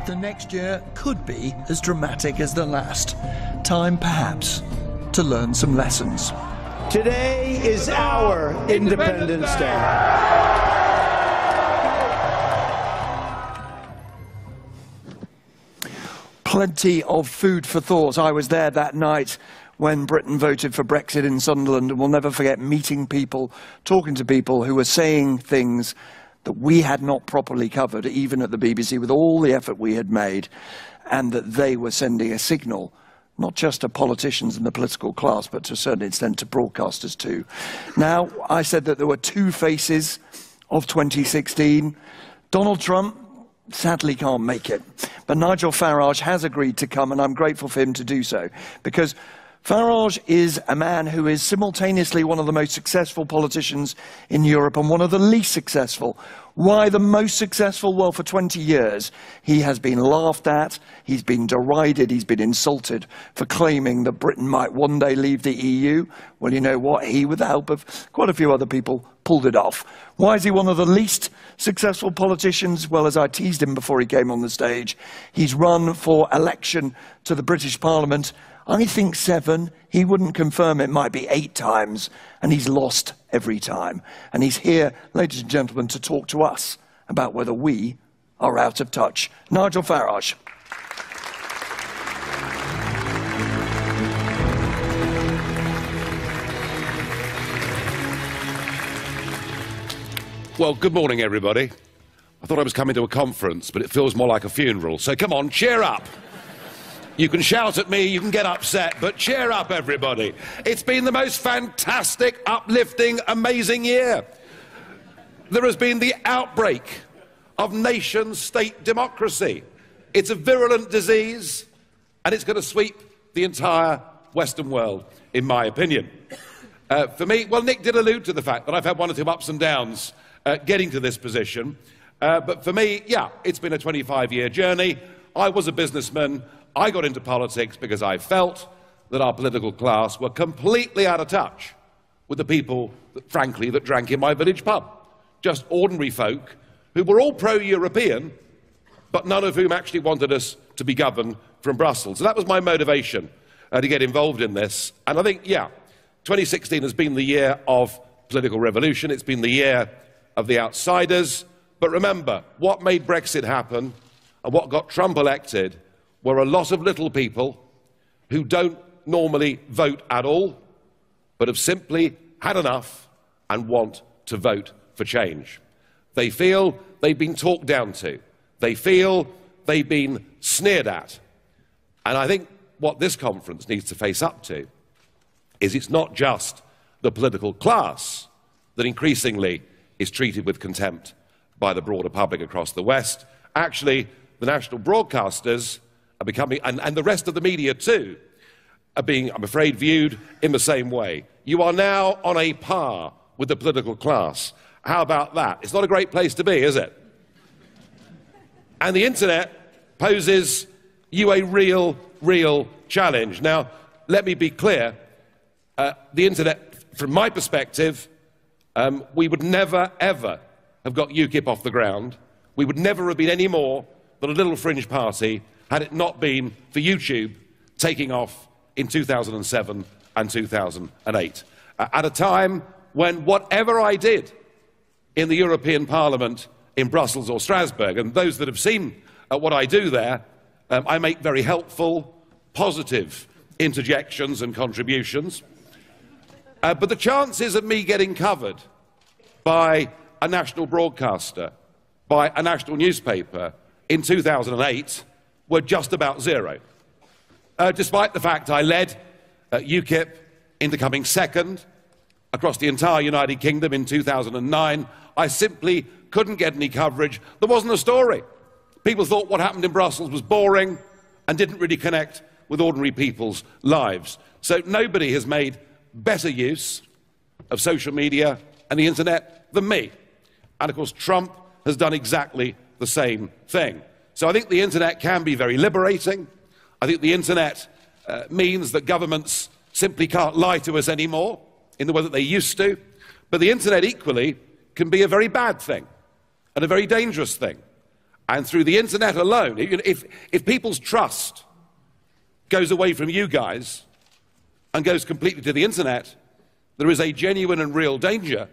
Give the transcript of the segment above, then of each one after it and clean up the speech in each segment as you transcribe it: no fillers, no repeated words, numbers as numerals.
The next year could be as dramatic as the last. Time, perhaps, to learn some lessons. Today is our Independence Day. Plenty of food for thought. I was there that night when Britain voted for Brexit in Sunderland, and we'll never forget meeting people, talking to people who were saying things that we had not properly covered, even at the BBC, with all the effort we had made, and that they were sending a signal, not just to politicians and the political class, but to a certain extent to broadcasters too. Now, I said that there were two faces of 2016. Donald Trump sadly can't make it, but Nigel Farage has agreed to come, and I'm grateful for him to do so, because Farage is a man who is simultaneously one of the most successful politicians in Europe and one of the least successful. Why the most successful? Well, for 20 years, he has been laughed at, he's been derided, he's been insulted for claiming that Britain might one day leave the EU. Well, you know what? He, with the help of quite a few other people, pulled it off. Why is he one of the least successful politicians? Well, as I teased him before he came on the stage, he's run for election to the British Parliament, I think 7, he wouldn't confirm, it might be 8 times, and he's lost every time. And he's here, ladies and gentlemen, to talk to us about whether we are out of touch. Nigel Farage. Well, good morning, everybody. I thought I was coming to a conference, but it feels more like a funeral, so come on, cheer up. You can shout at me, you can get upset, but cheer up, everybody. It's been the most fantastic, uplifting, amazing year. There has been the outbreak of nation-state democracy. It's a virulent disease, and it's going to sweep the entire Western world, in my opinion. For me, well, Nick did allude to the fact that I've had one or two ups and downs getting to this position. But for me, yeah, it's been a 25-year journey. I was a businessman. I got into politics because I felt that our political class were completely out of touch with the people, frankly, that drank in my village pub. Just ordinary folk who were all pro-European, but none of whom actually wanted us to be governed from Brussels. So that was my motivation to get involved in this. And I think, yeah, 2016 has been the year of political revolution. It's been the year of the outsiders. But remember, what made Brexit happen and what got Trump elected were a lot of little people who don't normally vote at all, but have simply had enough and want to vote for change. They feel they've been talked down to. They feel they've been sneered at. And I think what this conference needs to face up to is it's not just the political class that increasingly is treated with contempt by the broader public across the West. Actually, the national broadcasters are becoming, and the rest of the media too, are being, I'm afraid, viewed in the same way. You are now on a par with the political class. How about that? It's not a great place to be, is it? And the internet poses you a real challenge. Now, let me be clear. The internet, from my perspective, we would never, ever have got UKIP off the ground. We would never have been any more than a little fringe party had it not been for YouTube taking off in 2007 and 2008. At a time when whatever I did in the European Parliament in Brussels or Strasbourg, and those that have seen what I do there, I make very helpful, positive interjections and contributions. But the chances of me getting covered by a national broadcaster, by a national newspaper in 2008 were just about zero. Despite the fact I led UKIP into coming second across the entire United Kingdom in 2009, I simply couldn't get any coverage. There wasn't a story. People thought what happened in Brussels was boring and didn't really connect with ordinary people's lives. So nobody has made better use of social media and the internet than me. And of course, Trump has done exactly the same thing. So I think the internet can be very liberating. I think the internet means that governments simply can't lie to us anymore in the way that they used to. But the internet equally can be a very bad thing and a very dangerous thing. And through the internet alone, if people's trust goes away from you guys and goes completely to the internet, there is a genuine and real danger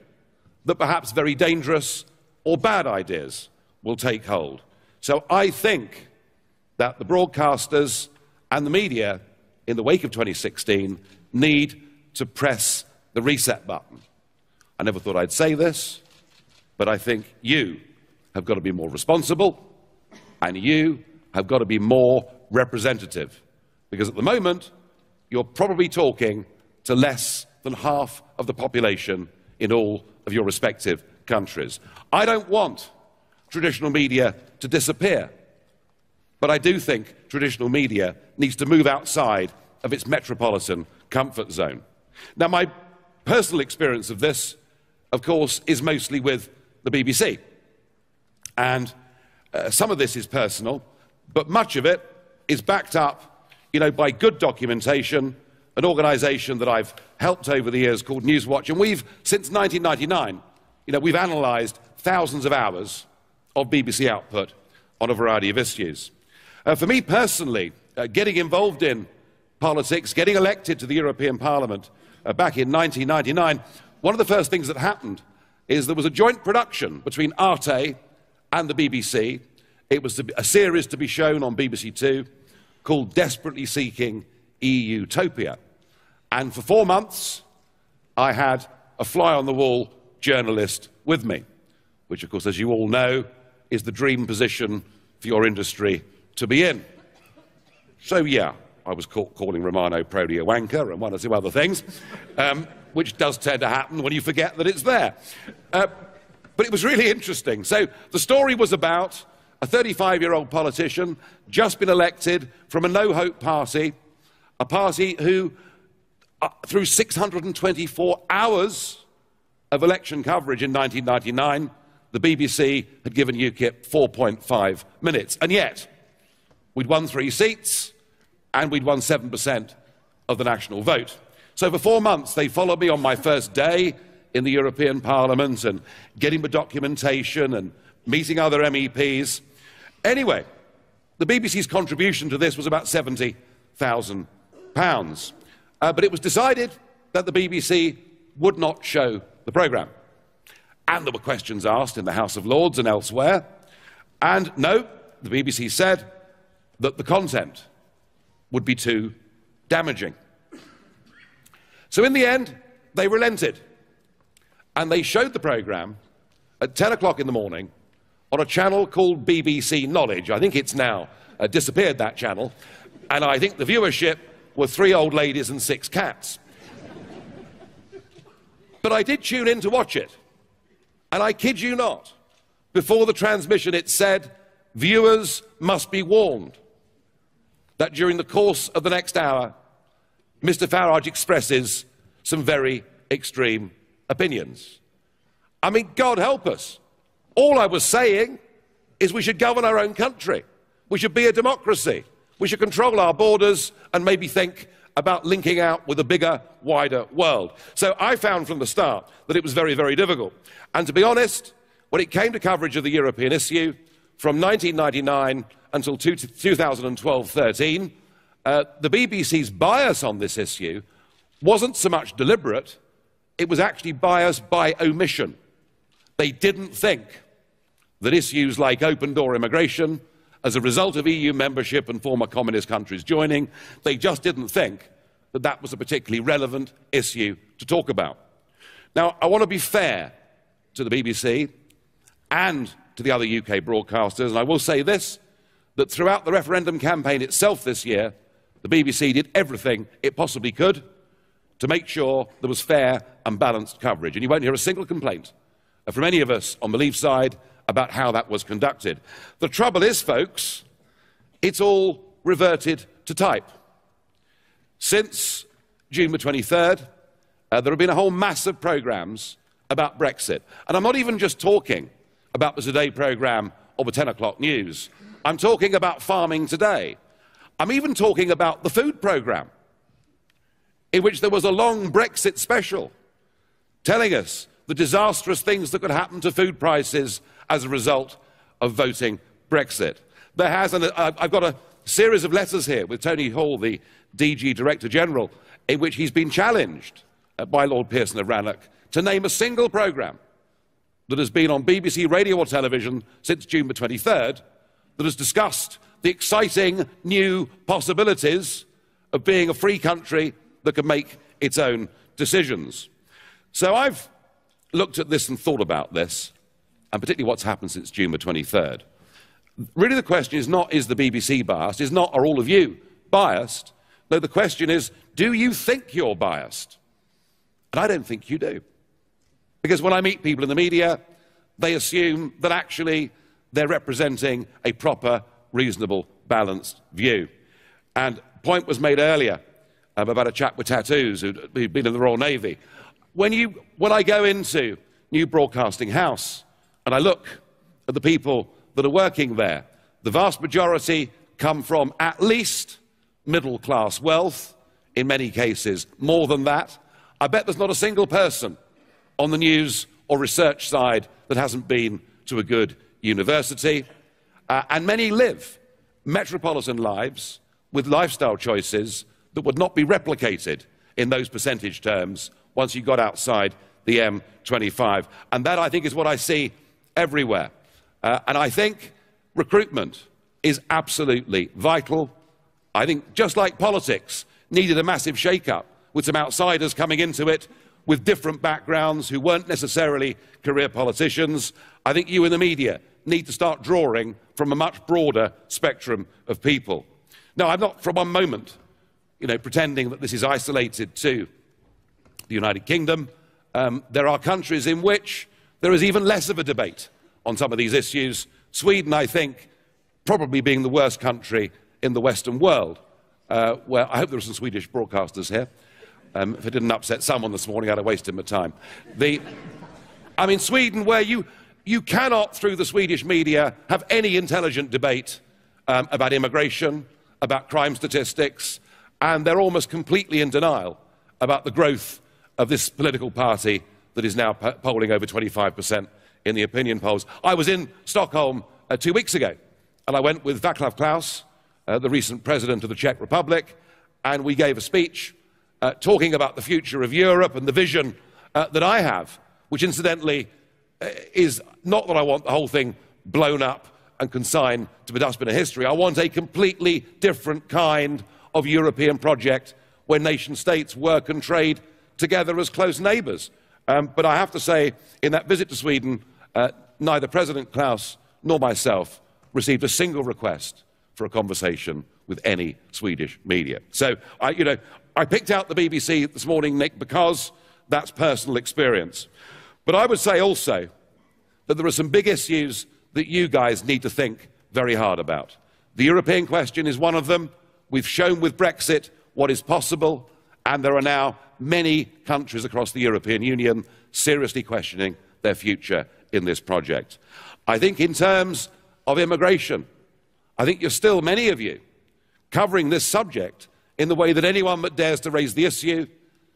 that perhaps very dangerous or bad ideas will take hold. So I think that the broadcasters and the media, in the wake of 2016, need to press the reset button. I never thought I'd say this, but I think you have got to be more responsible, and you have got to be more representative. Because at the moment, you're probably talking to less than half of the population in all of your respective countries. I don't want traditional media to disappear, but I do think traditional media needs to move outside of its metropolitan comfort zone. Now, my personal experience of this, of course, is mostly with the BBC. And some of this is personal, but much of it is backed up, by good documentation, an organisation that I've helped over the years called Newswatch. And we've, since 1999, we've analysed thousands of hours of BBC output on a variety of issues. For me personally, getting involved in politics, getting elected to the European Parliament back in 1999, one of the first things that happened is there was a joint production between Arte and the BBC. It was a series to be shown on BBC Two called Desperately Seeking EU-topia. And for 4 months, I had a fly-on-the-wall journalist with me, which, of course, as you all know, is the dream position for your industry to be in. So, yeah, I was calling Romano Prodi a wanker and one or two other things, which does tend to happen when you forget that it's there. But it was really interesting. So the story was about a 35-year-old politician just been elected from a no-hope party, a party who, through 624 hours of election coverage in 1999, the BBC had given UKIP 4.5 minutes. And yet, we'd won 3 seats, and we'd won 7% of the national vote. So for 4 months, they followed me on my first day in the European Parliament and getting the documentation and meeting other MEPs. Anyway, the BBC's contribution to this was about £70,000. But it was decided that the BBC would not show the programme. And there were questions asked in the House of Lords and elsewhere. And no, the BBC said that the content would be too damaging. So in the end, they relented. And they showed the programme at 10 o'clock in the morning on a channel called BBC Knowledge. I think it's now disappeared, that channel. And I think the viewership were 3 old ladies and 6 cats. But I did tune in to watch it. And I kid you not, before the transmission it said, viewers must be warned that during the course of the next hour, Mr. Farage expresses some very extreme opinions. I mean, God help us. All I was saying is we should govern our own country. We should be a democracy. We should control our borders and maybe think about linking out with a bigger, wider world. So I found from the start that it was very, very difficult. And to be honest, when it came to coverage of the European issue, from 1999 until 2012-13, the BBC's bias on this issue wasn't so much deliberate, it was actually biased by omission. They didn't think that issues like open-door immigration, as a result of EU membership and former communist countries joining, they just didn't think that that was a particularly relevant issue to talk about. Now, I want to be fair to the BBC and to the other UK broadcasters, and I will say this, that throughout the referendum campaign itself this year, the BBC did everything it possibly could to make sure there was fair and balanced coverage. And you won't hear a single complaint from any of us on the Leave side about how that was conducted. The trouble is, folks, it's all reverted to type. Since June the 23rd, there have been a whole mass of programmes about Brexit. And I'm not even just talking about the Today programme or the 10 o'clock news. I'm talking about Farming Today. I'm even talking about the food programme, in which there was a long Brexit special telling us the disastrous things that could happen to food prices as a result of voting Brexit. There has, and I've got a series of letters here with Tony Hall, the DG Director General, in which he's been challenged by Lord Pearson of Rannoch to name a single programme that has been on BBC radio or television since June the 23rd that has discussed the exciting new possibilities of being a free country that can make its own decisions. So I've looked at this and thought about this, and particularly what's happened since June the 23rd. Really the question is not, is the BBC biased? Is not, are all of you biased? No, the question is, do you think you're biased? And I don't think you do. Because when I meet people in the media, they assume that actually they're representing a proper, reasonable, balanced view. And a point was made earlier about a chap with tattoos who'd been in the Royal Navy. When I go into New Broadcasting House and I look at the people that are working there, the vast majority come from at least middle-class wealth, in many cases more than that. I bet there's not a single person on the news or research side that hasn't been to a good university. And many live metropolitan lives with lifestyle choices that would not be replicated in those percentage terms once you got outside the M25. And that, I think, is what I see everywhere. And I think recruitment is absolutely vital. I think, just like politics needed a massive shake-up with some outsiders coming into it with different backgrounds who weren't necessarily career politicians, I think you in the media need to start drawing from a much broader spectrum of people. Now, I'm not for one moment, pretending that this is isolated to the United Kingdom. There are countries in which there is even less of a debate on some of these issues. Sweden, I think, probably being the worst country in the Western world, where I hope there are some Swedish broadcasters here. If it didn't upset someone this morning, I'd have wasted my time. Sweden, where you cannot, through the Swedish media, have any intelligent debate about immigration, about crime statistics, and they're almost completely in denial about the growth of this political party that is now polling over 25% in the opinion polls. I was in Stockholm 2 weeks ago, and I went with Václav Klaus, the recent president of the Czech Republic, and we gave a speech talking about the future of Europe and the vision that I have, which incidentally is not that I want the whole thing blown up and consigned to the dustbin of history. I want a completely different kind of European project where nation states work and trade together as close neighbours. But I have to say, in that visit to Sweden, neither President Klaus nor myself received a single request for a conversation with any Swedish media. So, I picked out the BBC this morning, Nick, because that's personal experience. But I would say also that there are some big issues that you guys need to think very hard about. The European question is one of them. We've shown with Brexit what is possible, and there are now many countries across the European Union seriously questioning their future in this project. I think in terms of immigration, I think you're still, many of you, covering this subject in the way that anyone that dares to raise the issue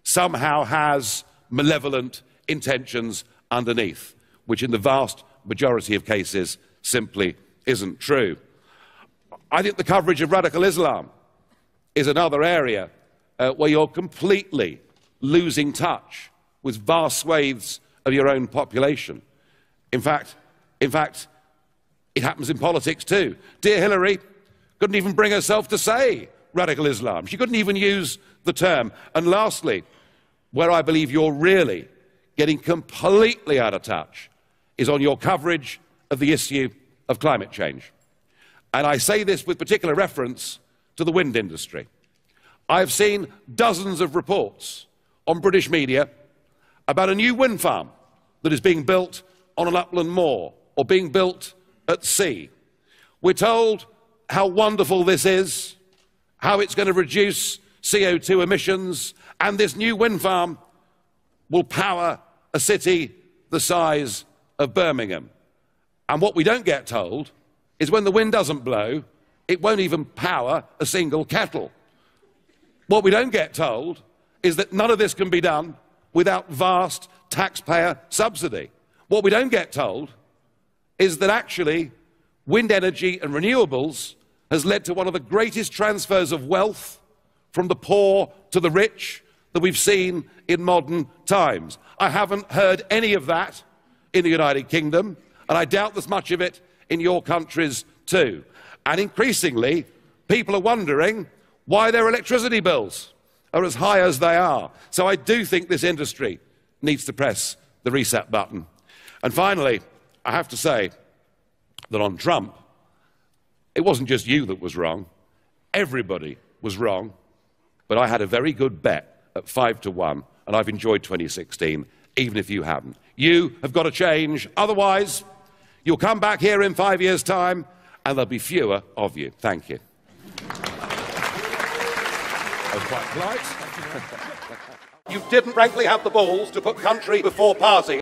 somehow has malevolent intentions underneath, which in the vast majority of cases simply isn't true. I think the coverage of radical Islam is another area where you're completely losing touch with vast swathes of your own population. In fact, it happens in politics too. Dear Hillary couldn't even bring herself to say radical Islam. She couldn't even use the term. And lastly, where I believe you're really getting completely out of touch is on your coverage of the issue of climate change. And I say this with particular reference to the wind industry. I have seen dozens of reports on British media about a new wind farm that is being built on an upland moor or being built at sea. We're told how wonderful this is, how it's going to reduce CO2 emissions, and this new wind farm will power a city the size of Birmingham. And what we don't get told is when the wind doesn't blow, it won't even power a single kettle. What we don't get told is that none of this can be done without vast taxpayer subsidy. What we don't get told is that actually wind energy and renewables has led to one of the greatest transfers of wealth from the poor to the rich that we've seen in modern times. I haven't heard any of that in the United Kingdom, and I doubt there's much of it in your countries too. And increasingly, people are wondering why their electricity bills are as high as they are. So I do think this industry needs to press the reset button. And finally, I have to say that on Trump, it wasn't just you that was wrong. Everybody was wrong. But I had a very good bet at 5-1, and I've enjoyed 2016, even if you haven't. You have got to change. Otherwise, you'll come back here in 5 years' time, and there'll be fewer of you. Thank you. I was quite polite. You didn't frankly have the balls to put country before party.